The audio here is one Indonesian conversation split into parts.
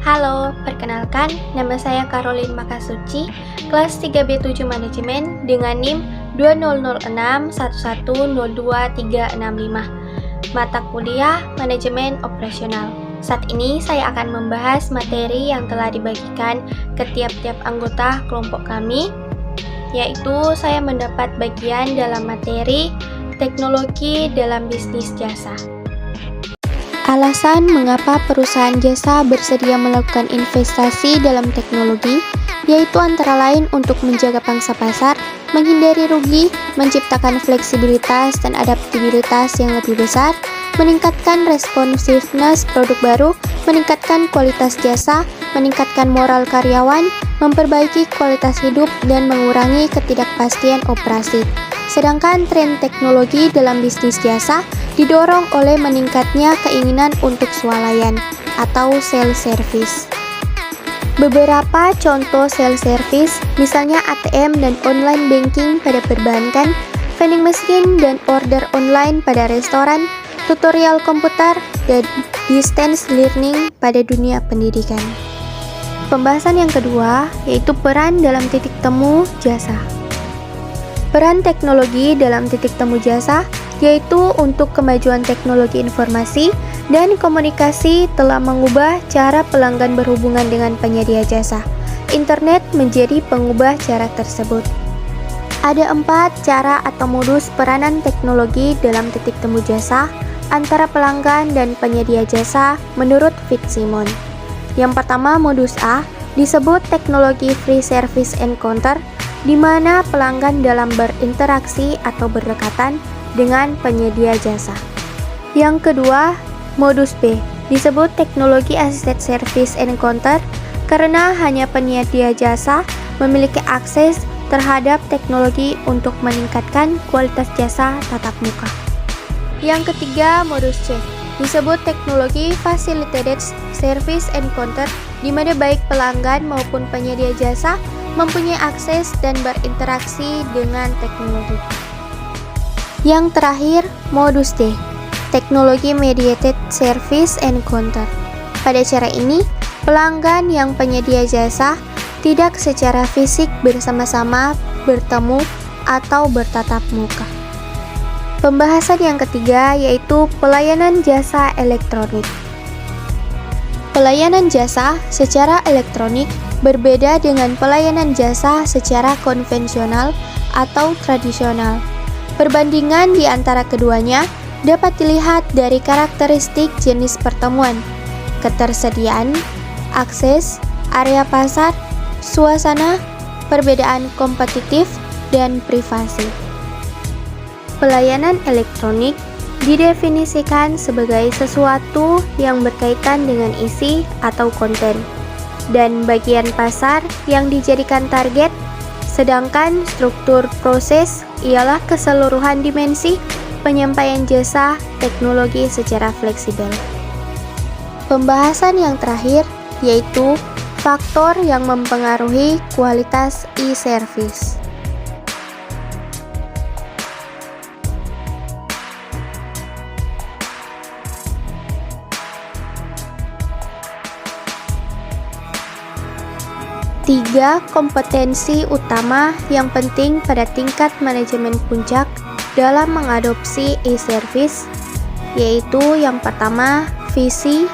Halo, perkenalkan, nama saya Caroline Makasuci, kelas 3B7 Manajemen dengan NIM 200611023565. Mata kuliah Manajemen Operasional. Saat ini saya akan membahas materi yang telah dibagikan ke tiap-tiap anggota kelompok kami, yaitu saya mendapat bagian dalam materi teknologi dalam bisnis jasa. Alasan mengapa perusahaan jasa bersedia melakukan investasi dalam teknologi, yaitu antara lain untuk menjaga pangsa pasar, menghindari rugi, menciptakan fleksibilitas dan adaptabilitas yang lebih besar, meningkatkan responsiveness produk baru, meningkatkan kualitas jasa, meningkatkan moral karyawan, memperbaiki kualitas hidup, dan mengurangi ketidakpastian operasi. Sedangkan tren teknologi dalam bisnis jasa didorong oleh meningkatnya keinginan untuk swalayan atau self-service. Beberapa contoh self-service, misalnya ATM dan online banking pada perbankan, vending machine dan order online pada restoran, tutorial komputer, dan distance learning pada dunia pendidikan. Pembahasan yang kedua yaitu peran dalam titik temu jasa. Peran teknologi dalam titik temu jasa yaitu untuk kemajuan teknologi informasi dan komunikasi telah mengubah cara pelanggan berhubungan dengan penyedia jasa. Internet menjadi pengubah cara tersebut. Ada 4 cara atau modus peranan teknologi dalam titik temu jasa antara pelanggan dan penyedia jasa menurut Fitzsimons. Yang pertama, modus A disebut teknologi free service encounter, di mana pelanggan dalam berinteraksi atau berdekatan dengan penyedia jasa. Yang kedua, modus B disebut teknologi assisted service encounter, karena hanya penyedia jasa memiliki akses terhadap teknologi untuk meningkatkan kualitas jasa tatap muka. Yang ketiga, modus C disebut teknologi facilitated service encounter, di mana baik pelanggan maupun penyedia jasa mempunyai akses dan berinteraksi dengan teknologi. Yang terakhir, modus D, teknologi mediated service encounter. Pada cara ini, pelanggan yang penyedia jasa tidak secara fisik bersama-sama bertemu atau bertatap muka. Pembahasan yang ketiga yaitu pelayanan jasa elektronik. Pelayanan jasa secara elektronik berbeda dengan pelayanan jasa secara konvensional atau tradisional. Perbandingan di antara keduanya dapat dilihat dari karakteristik jenis pertemuan, ketersediaan, akses, area pasar, suasana, perbedaan kompetitif, dan privasi. Pelayanan elektronik didefinisikan sebagai sesuatu yang berkaitan dengan isi atau konten dan bagian pasar yang dijadikan target, sedangkan struktur proses ialah keseluruhan dimensi penyampaian jasa teknologi secara fleksibel. Pembahasan yang terakhir yaitu faktor yang mempengaruhi kualitas e-service. Tiga kompetensi utama yang penting pada tingkat manajemen puncak dalam mengadopsi e-service, yaitu yang pertama visi,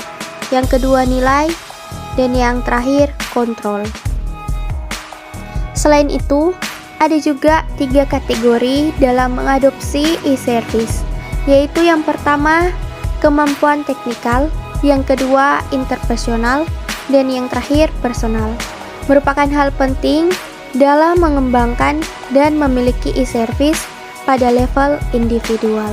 yang kedua nilai, dan yang terakhir kontrol. Selain itu, ada juga 3 kategori dalam mengadopsi e-service, yaitu yang pertama kemampuan teknikal, yang kedua interpersonal, dan yang terakhir personal. Merupakan hal penting dalam mengembangkan dan memiliki e-service pada level individual.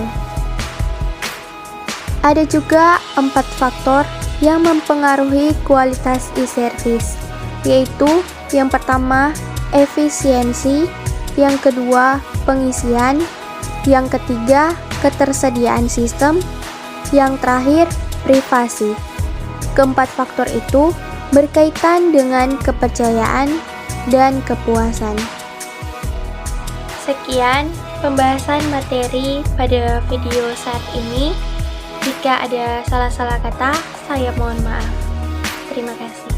Ada juga 4 faktor yang mempengaruhi kualitas e-service, yaitu yang pertama efisiensi, yang kedua pengisian, yang ketiga ketersediaan sistem, yang terakhir privasi. Keempat faktor itu berkaitan dengan kepercayaan dan kepuasan. Sekian pembahasan materi pada video saat ini. Jika ada salah-salah kata, saya mohon maaf. Terima kasih.